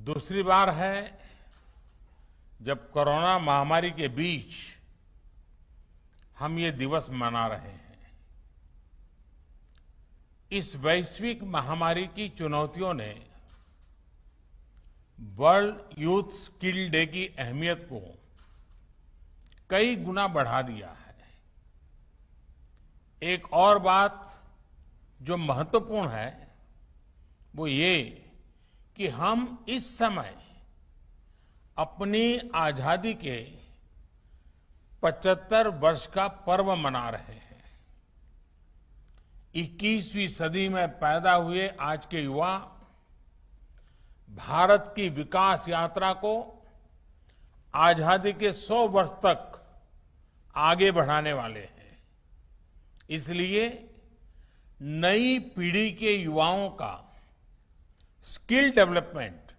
दूसरी बार है जब कोरोना महामारी के बीच हम ये दिवस मना रहे हैं। इस वैश्विक महामारी की चुनौतियों ने वर्ल्ड यूथ स्किल डे की अहमियत को कई गुना बढ़ा दिया है। एक और बात जो महत्वपूर्ण है वो ये कि हम इस समय अपनी आजादी के 75 वर्ष का पर्व मना रहे हैं। 21वीं सदी में पैदा हुए आज के युवा भारत की विकास यात्रा को आजादी के 100 वर्ष तक आगे बढ़ाने वाले हैं। इसलिए नई पीढ़ी के युवाओं का स्किल डेवलपमेंट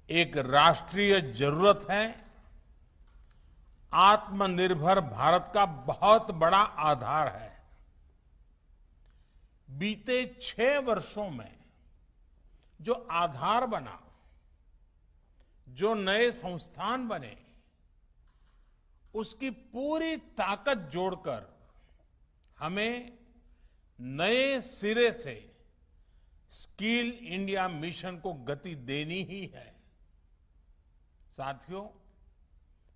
एक राष्ट्रीय जरूरत है। आत्मनिर्भर भारत का बहुत बड़ा आधार है। बीते 6 वर्षों में जो आधार बना, जो नए संस्थान बने, उसकी पूरी ताकत जोड़कर हमें नए सिरे से स्किल इंडिया मिशन को गति देनी ही है। साथियों,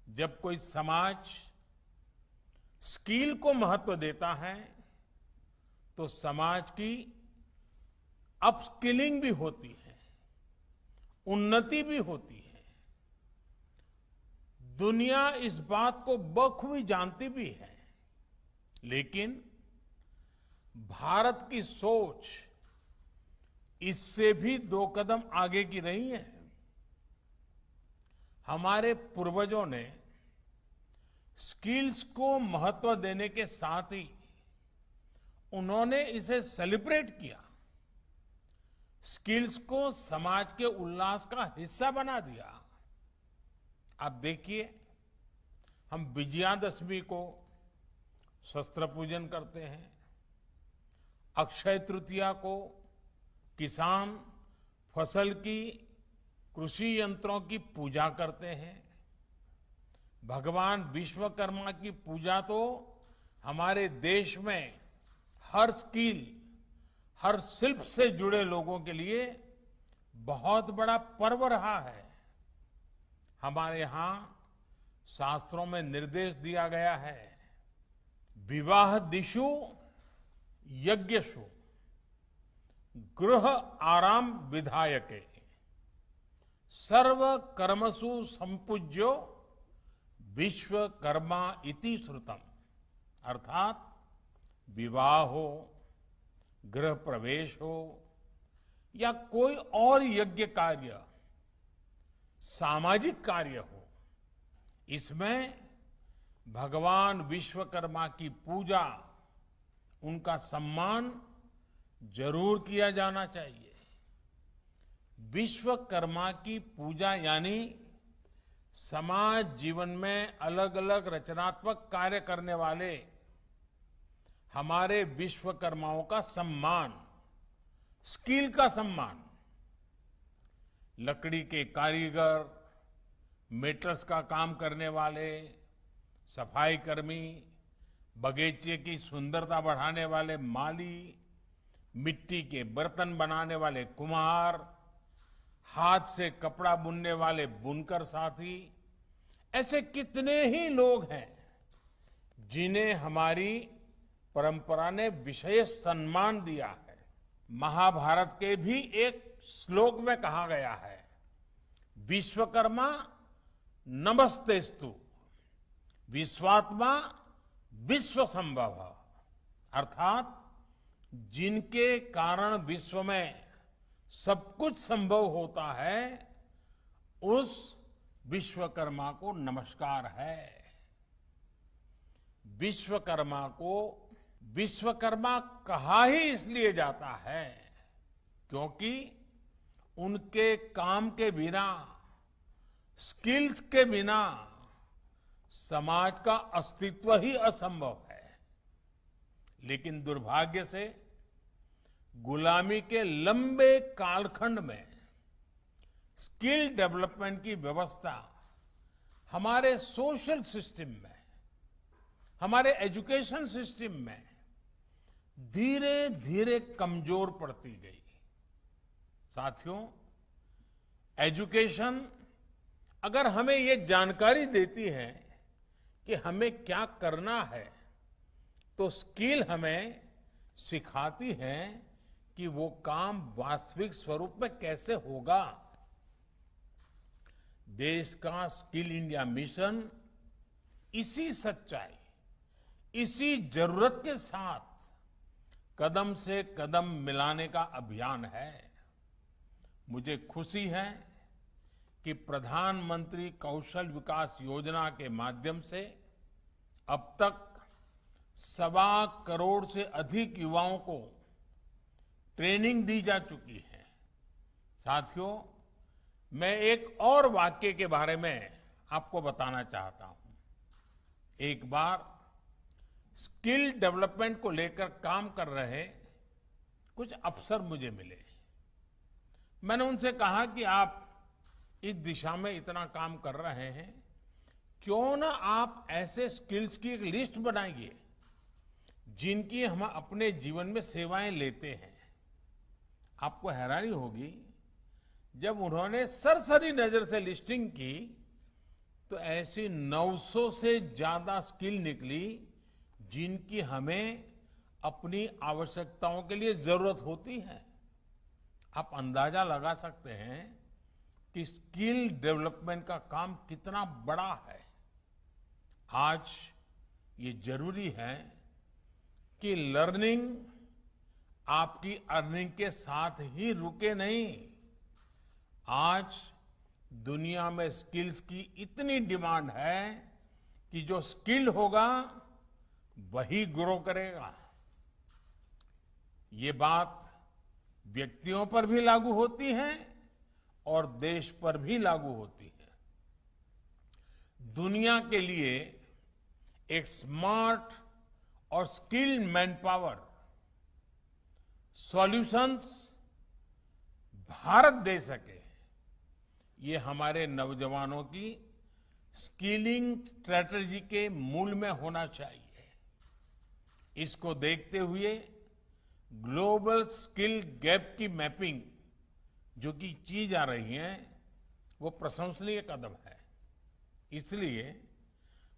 जब कोई समाज स्किल को महत्व देता है तो समाज की अपस्किलिंग भी होती है, उन्नति भी होती है। दुनिया इस बात को बखूबी जानती भी है, लेकिन भारत की सोच इससे भी 2 कदम आगे की रही है। हमारे पूर्वजों ने स्किल्स को महत्व देने के साथ ही उन्होंने इसे सेलिब्रेट किया, स्किल्स को समाज के उल्लास का हिस्सा बना दिया। आप देखिए, हम विजयादशमी को शस्त्र पूजन करते हैं, अक्षय तृतीया को किसान फसल की कृषि यंत्रों की पूजा करते हैं, भगवान विश्वकर्मा की पूजा तो हमारे देश में हर स्किल, हर शिल्प से जुड़े लोगों के लिए बहुत बड़ा पर्व रहा है। हमारे यहां शास्त्रों में निर्देश दिया गया है, विवाह दिशु यज्ञशु गृह आराम विधायके सर्व कर्मसु संपूज्यो विश्वकर्मा इति श्रुतम। अर्थात विवाह हो, गृह प्रवेश हो या कोई और यज्ञ कार्य, सामाजिक कार्य हो, इसमें भगवान विश्वकर्मा की पूजा, उनका सम्मान जरूर किया जाना चाहिए। विश्वकर्मा की पूजा यानी समाज जीवन में अलग अलग रचनात्मक कार्य करने वाले हमारे विश्वकर्माओं का सम्मान, स्किल का सम्मान। लकड़ी के कारीगर, मेटल्स का काम करने वाले, सफाई कर्मी, बगीचे की सुंदरता बढ़ाने वाले माली, मिट्टी के बर्तन बनाने वाले कुम्हार, हाथ से कपड़ा बुनने वाले बुनकर साथी, ऐसे कितने ही लोग हैं जिन्हें हमारी परंपरा ने विशेष सम्मान दिया है। महाभारत के भी एक श्लोक में कहा गया है, विश्वकर्मा नमस्तेस्तु विश्वात्मा विश्व संभव। अर्थात जिनके कारण विश्व में सब कुछ संभव होता है, उस विश्वकर्मा को नमस्कार है। विश्वकर्मा को विश्वकर्मा कहा ही इसलिए जाता है क्योंकि उनके काम के बिना, स्किल्स के बिना समाज का अस्तित्व ही असंभव है। लेकिन दुर्भाग्य से गुलामी के लंबे कालखंड में स्किल डेवलपमेंट की व्यवस्था हमारे सोशल सिस्टम में, हमारे एजुकेशन सिस्टम में धीरे धीरे कमजोर पड़ती गई। साथियों, एजुकेशन अगर हमें ये जानकारी देती है कि हमें क्या करना है, तो स्किल हमें सिखाती है कि वो काम वास्तविक स्वरूप में कैसे होगा। देश का स्किल इंडिया मिशन इसी सच्चाई, इसी जरूरत के साथ कदम से कदम मिलाने का अभियान है। मुझे खुशी है कि प्रधानमंत्री कौशल विकास योजना के माध्यम से अब तक 1.25 करोड़ से अधिक युवाओं को ट्रेनिंग दी जा चुकी है। साथियों, मैं एक और वाक्य के बारे में आपको बताना चाहता हूं। एक बार स्किल डेवलपमेंट को लेकर काम कर रहे कुछ अफसर मुझे मिले। मैंने उनसे कहा कि आप इस दिशा में इतना काम कर रहे हैं, क्यों ना आप ऐसे स्किल्स की एक लिस्ट बनाइए जिनकी हम अपने जीवन में सेवाएं लेते हैं। आपको हैरानी होगी, जब उन्होंने सरसरी नजर से लिस्टिंग की तो ऐसी 900 से ज्यादा स्किल निकली जिनकी हमें अपनी आवश्यकताओं के लिए जरूरत होती है। आप अंदाजा लगा सकते हैं कि स्किल डेवलपमेंट का काम कितना बड़ा है। आज ये जरूरी है कि लर्निंग आपकी अर्निंग के साथ ही रुके नहीं। आज दुनिया में स्किल्स की इतनी डिमांड है कि जो स्किल होगा वही ग्रो करेगा। ये बात व्यक्तियों पर भी लागू होती है और देश पर भी लागू होती है। दुनिया के लिए एक स्मार्ट और skilled man power solutions Bharat दे सके, ये हमारे नौजवानों की स्किलिंग स्ट्रेटजी के मूल में होना चाहिए। इसको देखते हुए ग्लोबल स्किल गैप की मैपिंग जो कि की जा रही है, वो प्रशंसनीय कदम है। इसलिए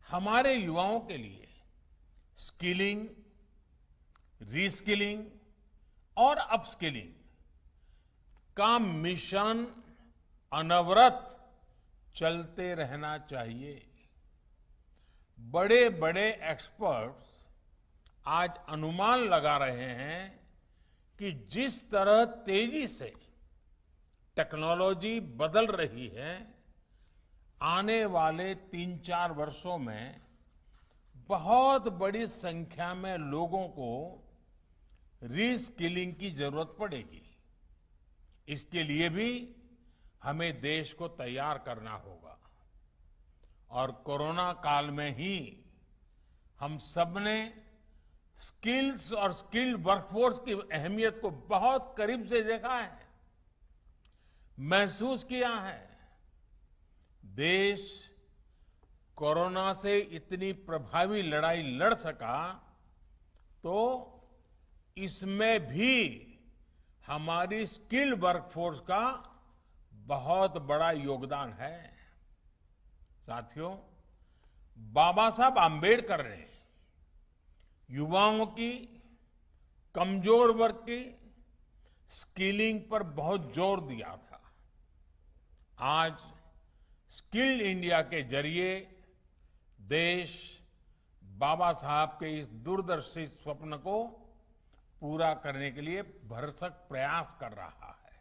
हमारे युवाओं के लिए स्किलिंग, रीस्किलिंग और अपस्किलिंग का मिशन अनवरत चलते रहना चाहिए। बड़े बड़े एक्सपर्ट्स आज अनुमान लगा रहे हैं कि जिस तरह तेजी से टेक्नोलॉजी बदल रही है, आने वाले 3-4 वर्षों में बहुत बड़ी संख्या में लोगों को रीस्किलिंग की जरूरत पड़ेगी। इसके लिए भी हमें देश को तैयार करना होगा। और कोरोना काल में ही हम सबने स्किल्स और स्किल्ड वर्कफोर्स की अहमियत को बहुत करीब से देखा है, महसूस किया है। देश कोरोना से इतनी प्रभावी लड़ाई लड़ सका तो इसमें भी हमारी स्किल्ड वर्कफोर्स का बहुत बड़ा योगदान है। साथियों, बाबा साहब आंबेडकर ने युवाओं की, कमजोर वर्ग की स्किलिंग पर बहुत जोर दिया था। आज स्किल्ड इंडिया के जरिए देश बाबा साहब के इस दूरदर्शी स्वप्न को पूरा करने के लिए भरसक प्रयास कर रहा है।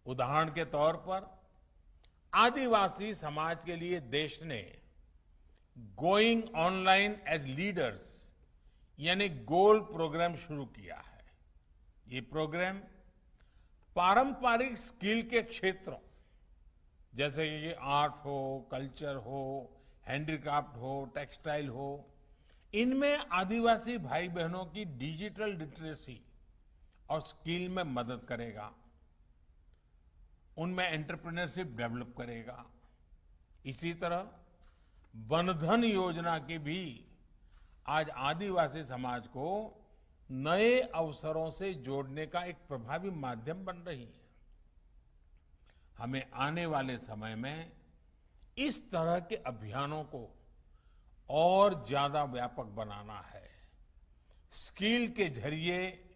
उदाहरण के तौर पर आदिवासी समाज के लिए देश ने गोइंग ऑनलाइन एज लीडर्स यानी गोल प्रोग्राम शुरू किया है। ये प्रोग्राम पारंपरिक स्किल के क्षेत्रों जैसे कि आर्ट हो, कल्चर हो, हैंडीक्राफ्ट हो, टेक्सटाइल हो, इनमें आदिवासी भाई बहनों की डिजिटल लिटरेसी और स्किल में मदद करेगा। उनमें एंटरप्रेन्योरशिप डेवलप करेगा। इसी तरह वनधन योजना की भी आज आदिवासी समाज को नए अवसरों से जोड़ने का एक प्रभावी माध्यम बन रही है। हमें आने वाले समय में इस तरह के अभियानों को और ज्यादा व्यापक बनाना है। स्किल के जरिए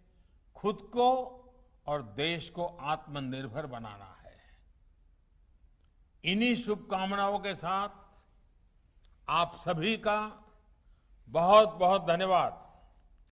खुद को और देश को आत्मनिर्भर बनाना है। इन्हीं शुभकामनाओं के साथ आप सभी का बहुत बहुत धन्यवाद।